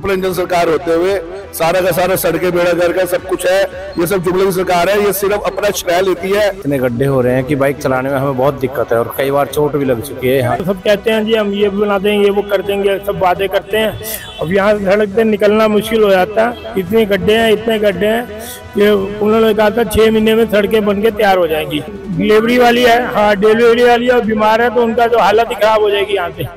Triple engine सरकार होते हुए सारा का सारा सड़कें बेड़ा घर का सब कुछ है, ये सब जुमले की सरकार है। ये सिर्फ अपना श्रेय लेती है। इतने गड्ढे हो रहे हैं कि बाइक चलाने में हमें बहुत दिक्कत है और कई बार चोट भी लग चुकी है यहाँ। सब कहते हैं जी हम ये बना देंगे, ये वो कर देंगे, सब वादे करते हैं। अब यहाँ सड़क पे निकलना मुश्किल हो जाता है। इतने गड्ढे हैं कि उन्होंने कहा था 6 महीने में सड़कें बन के तैयार हो जाएंगी। डिलीवरी वाली है, हाँ डिलीवरी वाली है और बीमार है तो उनका जो हालत ही खराब हो जाएगी यहाँ पे।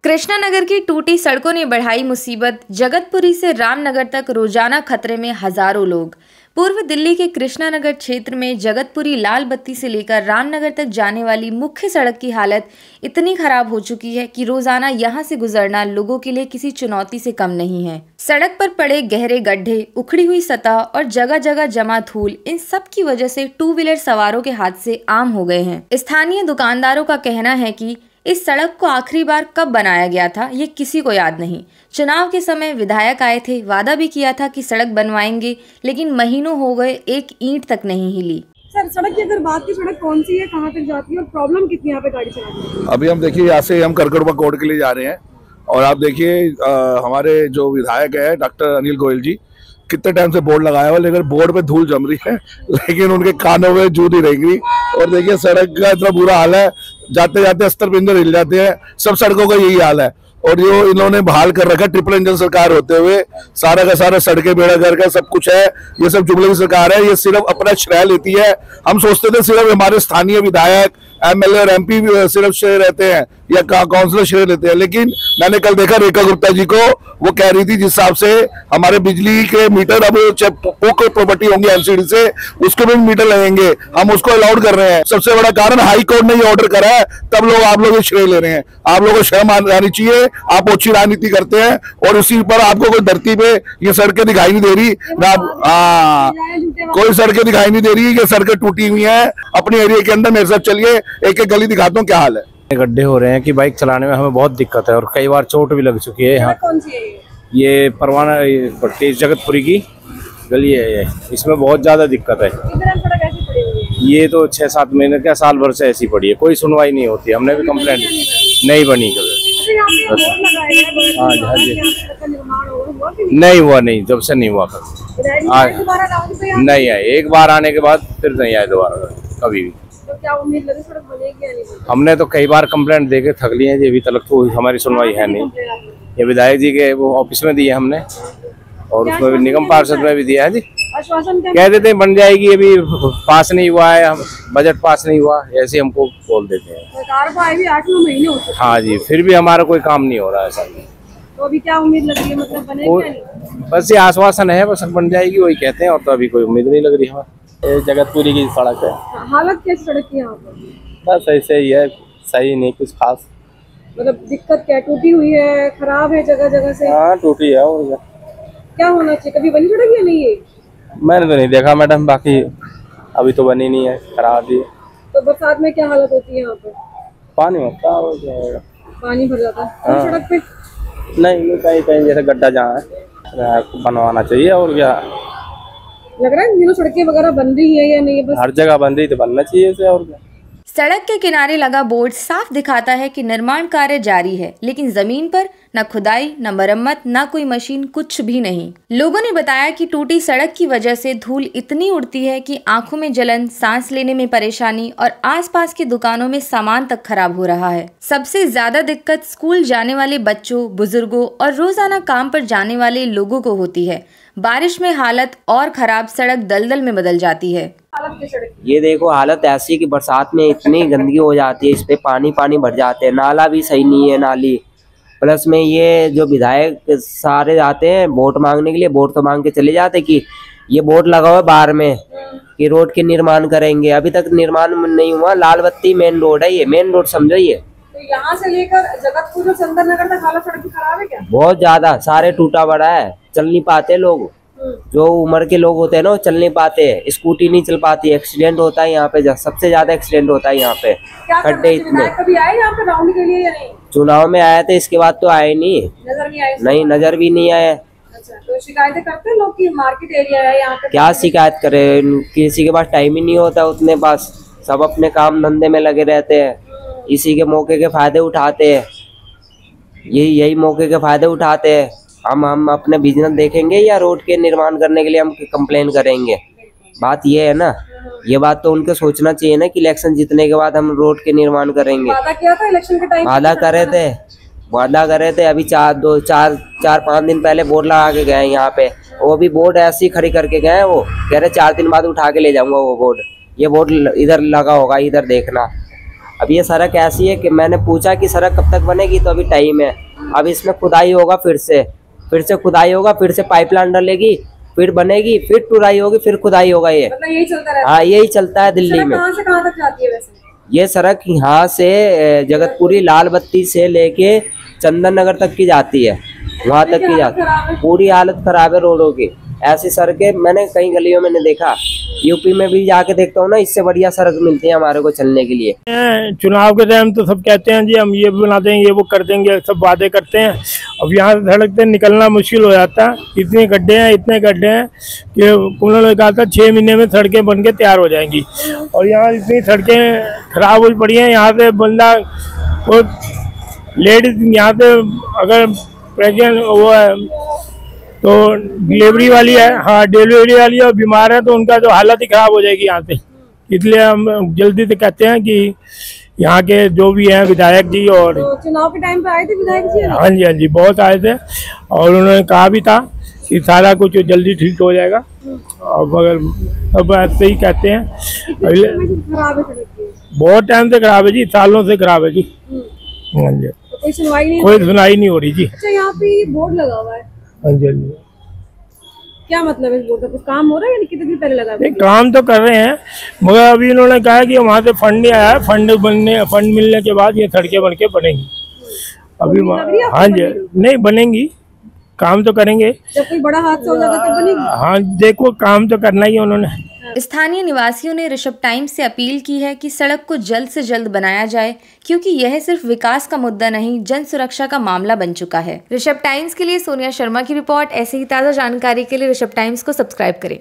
कृष्णानगर की टूटी सड़कों ने बढ़ाई मुसीबत। जगतपुरी से रामनगर तक रोजाना खतरे में हजारों लोग। पूर्व दिल्ली के कृष्णानगर क्षेत्र में जगतपुरी लाल बत्ती से लेकर रामनगर तक जाने वाली मुख्य सड़क की हालत इतनी खराब हो चुकी है कि रोजाना यहां से गुजरना लोगों के लिए किसी चुनौती से कम नहीं है। सड़क पर पड़े गहरे गड्ढे, उखड़ी हुई सतह और जगह जगह जमा धूल, इन सब की वजह से 2 व्हीलर सवारों के हादसे आम हो गए हैं। स्थानीय दुकानदारों का कहना है कि इस सड़क को आखिरी बार कब बनाया गया था ये किसी को याद नहीं। चुनाव के समय विधायक आए थे, वादा भी किया था कि सड़क बनवाएंगे, लेकिन महीनों हो गए, एक ईंट तक नहीं हिली। सर सड़क की अगर बात की, सड़क कौन सी है, कहाँ तक जाती है और प्रॉब्लम कितनी यहाँ पे गाड़ी चलाने में? अभी हम देखिए यहाँ से हम करकड़वा कोर्ट के लिए जा रहे हैं और आप देखिए हमारे जो विधायक है डॉक्टर अनिल गोयल जी, कितने टाइम से बोर्ड लगाया हुआ, लेकिन बोर्ड पे धूल जम रही है, लेकिन उनके कानों में जू नहीं रहेंगी। और देखिए सड़क का इतना बुरा हाल है, जाते जाते अस्तर पिंजर हिल जाते हैं। सब सड़कों का यही हाल है। और जो इन्होंने बहाल कर रखा ट्रिपल इंजन सरकार होते हुए सारा का सारा सड़कें बेड़ा घर का सब कुछ है, ये सब जुमले की सरकार है। ये सिर्फ अपना श्रेय लेती है। हम सोचते थे सिर्फ हमारे स्थानीय विधायक, एमएलए और एमपी सिर्फ श्रेय रहते हैं या काउंसिलर श्रेय लेते हैं, लेकिन मैंने कल देखा रेखा गुप्ता जी को, वो कह रही थी जिस हिसाब से हमारे बिजली के मीटर अब पोको प्रॉपर्टी होंगे एमसीडी से, उसके भी मीटर लगेंगे, हम उसको अलाउड कर रहे हैं। सबसे बड़ा कारण हाई कोर्ट ने ये ऑर्डर करा है, तब लोग आप लोग श्रेय ले रहे हैं। आप लोगों को शर्म आनी चाहिए। आप अच्छी राजनीति करते हैं और उसी पर आपको कोई धरती पे ये सड़कें दिखाई नहीं दे रही ना, कोई सड़कें दिखाई नहीं दे रही, ये सड़कें टूटी हुई हैं। अपने एरिया के अंदर मेरे साथ चलिए, एक एक गली दिखाता हूँ क्या हाल है। गड्ढे हो रहे हैं कि बाइक चलाने में हमें बहुत दिक्कत है और कई बार चोट भी लग चुकी है यहाँ। कौन सी है ये परवाना पट्टी जगतपुरी की गली है, इसमें बहुत ज्यादा दिक्कत है। सड़क ऐसी पड़ी हुई है? ये तो 6-7 महीने क्या साल भर से ऐसी पड़ी है, कोई सुनवाई नहीं होती। हमने भी कंप्लेंट नहीं बनी कभी। हाँ जी नहीं हुआ, नहीं जब से नहीं हुआ कभी। नहीं आए, एक बार आने के बाद फिर नहीं आए दोबारा कभी भी। तो क्या उम्मीद लगी सड़क बनेगी या नहीं? हमने तो कई बार कंप्लेंट देके थक लिए हैं जी, अभी तक तो हमारी सुनवाई है नहीं। ये विधायक जी के वो ऑफिस में दिए हमने और उसमें भी निगम पार्षद में भी दिया है जी। आश्वासन कह देते हैं बन जाएगी, अभी पास नहीं हुआ है, बजट पास नहीं हुआ, ऐसे हमको बोल देते हैं। सरकार को आए भी 8-9 महीने हो चुके। हाँ जी, फिर भी हमारा कोई काम नहीं हो रहा है सर। तो अभी क्या उम्मीद लग रही है, मतलब बनेगी या नहीं? बस ये आश्वासन है, बस बन जाएगी वही कहते हैं, और तो अभी कोई उम्मीद नहीं लग रही हमें। जगतपुरी की सड़क है। हालत कैसी सड़क की यहाँ पर? बस ऐसे ही है, सही नहीं कुछ खास। मतलब दिक्कत क्या, टूटी हुई है, खराब है जगह जगह से? हाँ टूटी है। और क्या होना चाहिए, कभी बनी सड़क या नहीं है? मैंने तो नहीं देखा मैडम, बाकी अभी तो बनी नहीं है, खराब ही। तो बरसात में क्या हालत होती है यहाँ पर? पानी होता है, पानी भर जाता है सड़क पे? नहीं कहीं कहीं जैसे गड्ढा जहाँ है बनवाना चाहिए। और क्या लग रहा है दिनों सड़कें वगैरह बन रही है या नहीं? बस हर जगह बन रही तो बनना चाहिए इसे। और क्या, सड़क के किनारे लगा बोर्ड साफ दिखाता है कि निर्माण कार्य जारी है, लेकिन जमीन पर न खुदाई, न मरम्मत, न कोई मशीन, कुछ भी नहीं। लोगों ने बताया कि टूटी सड़क की वजह से धूल इतनी उड़ती है कि आंखों में जलन, सांस लेने में परेशानी और आसपास की दुकानों में सामान तक खराब हो रहा है। सबसे ज्यादा दिक्कत स्कूल जाने वाले बच्चों, बुजुर्गों और रोजाना काम पर जाने वाले लोगों को होती है। बारिश में हालत और खराब, सड़क दलदल में बदल जाती है। ये देखो हालत ऐसी कि बरसात में इतनी गंदगी हो जाती है, इस पे पानी भर जाते हैं, नाला भी सही नहीं है नाली। प्लस में ये जो विधायक सारे आते हैं वोट मांगने के लिए, वोट तो मांग के चले जाते कि ये बोर्ड लगा हुआ है बाहर में कि रोड के निर्माण करेंगे, अभी तक निर्माण नहीं हुआ। लाल बत्ती मेन रोड है, ये मेन रोड समझो। ये तो यहाँ से लेकर जगतपुर चंदन नगर तक हालत सड़क की खराब है क्या? बहुत ज्यादा, सारे टूटा बड़ा है, चल नहीं पाते लोग। जो उम्र के लोग होते हैं ना वो चल नहीं पाते, स्कूटी नहीं चल पाती, एक्सीडेंट होता है यहाँ पे, सबसे ज्यादा एक्सीडेंट होता है यहाँ पे। खड्डे इतने। कभी आए यहाँ पे राउंड के लिए या नहीं? चुनाव में आए थे, इसके बाद तो आए नहीं, नजर नहीं आए? नहीं नजर भी नहीं आए। अच्छा, तो शिकायतें करते हैं लोग कि मार्केट एरिया है यहाँ पे? क्या शिकायत करे, किसी के पास टाइम ही नहीं होता उतने पास। सब अपने काम धंधे में लगे रहते हैं, इसी के मौके के फायदे उठाते हैं, यही मौके के फायदे उठाते हैं। हम अपने बिजनेस देखेंगे या रोड के निर्माण करने के लिए हम कंप्लेन करेंगे? बात ये है ना, ये बात तो उनके सोचना चाहिए ना कि इलेक्शन जीतने के बाद हम रोड के निर्माण करेंगे। वादा किया था इलेक्शन के टाइम? वादा करे थे अभी 4-5 दिन पहले बोर्ड लगा के गए यहाँ पे। वो भी बोर्ड ऐसे ही खड़ी करके गए, वो कह रहे 4 दिन बाद उठा के ले जाऊंगा वो बोर्ड, ये बोर्ड इधर लगा होगा, इधर देखना। अब ये सड़क ऐसी है कि मैंने पूछा कि सड़क कब तक बनेगी, तो अभी टाइम है। अब इसमें खुदाई होगा, फिर से खुदाई होगा, फिर से पाइपलाइन डलेगी, फिर बनेगी, फिर टुराई होगी, फिर खुदाई होगा। ये मतलब यही चलता रहता है? हाँ, यही चलता है दिल्ली में। कहाँ से कहाँ तक जाती है वैसे ये सड़क? यहाँ से जगतपुरी लाल बत्ती से लेके चंदन नगर तक की जाती है, वहाँ तक की जाती है। पूरी हालत खराब है रोडों की। ऐसी सड़कें मैंने कई गलियों में नहीं देखा, यूपी में भी जाके देखता हूँ ना, इससे बढ़िया सड़क मिलती है हमारे को चलने के लिए। चुनाव के टाइम तो सब कहते हैं जी हम ये बना देंगे, ये वो कर देंगे, सब वादे करते हैं। अब यहाँ सड़क से निकलना मुश्किल हो जाता है, इतने गड्ढे हैं कि उन्होंने कहा था 6 महीने में सड़कें बन के तैयार हो जाएंगी, और यहाँ इतनी सड़कें खराब हो पड़ी हैं। यहाँ से बंदा वो लेडीज यहाँ से अगर प्रेग्नेंट वो है तो डिलीवरी वाली है, हाँ डिलीवरी वाली है, और बीमार है तो उनका तो हालत ही खराब हो जाएगी यहाँ से। इसलिए हम जल्दी से कहते हैं कि यहाँ के जो भी हैं विधायक जी, और तो चुनाव के टाइम पे आए थे विधायक जी? हाँ जी बहुत आए थे, और उन्होंने कहा भी था कि सारा कुछ जल्दी ठीक हो जाएगा। और मगर सब ऐसे ही कहते हैं। खराब है सड़क? बहुत टाइम से खराब है जी, सालों से खराब है जी। हाँ जी, कोई सुनवाई नहीं हो रही जी। अच्छा, यहाँ पे बोर्ड लगा हुआ है? हाँ जी, क्या मतलब है इस बोर्ड का? कुछ काम हो रहा है या कितने दिन पहले लगा? नहीं, काम तो कर रहे हैं, मगर अभी इन्होंने कहा कि वहाँ से फंड नहीं आया, फंड मिलने के बाद ये सड़कें बन के बनेंगी। अभी हाँ जी, नहीं बनेंगी, काम तो करेंगे। जब कोई बड़ा हादसा हो जाएगा तब बनेगी? हाँ देखो, काम तो करना ही है उन्होंने। स्थानीय निवासियों ने ऋषभ टाइम्स से अपील की है कि सड़क को जल्द से जल्द बनाया जाए, क्योंकि यह सिर्फ विकास का मुद्दा नहीं, जन सुरक्षा का मामला बन चुका है। ऋषभ टाइम्स के लिए सोनिया शर्मा की रिपोर्ट। ऐसे ही ताज़ा जानकारी के लिए ऋषभ टाइम्स को सब्सक्राइब करें।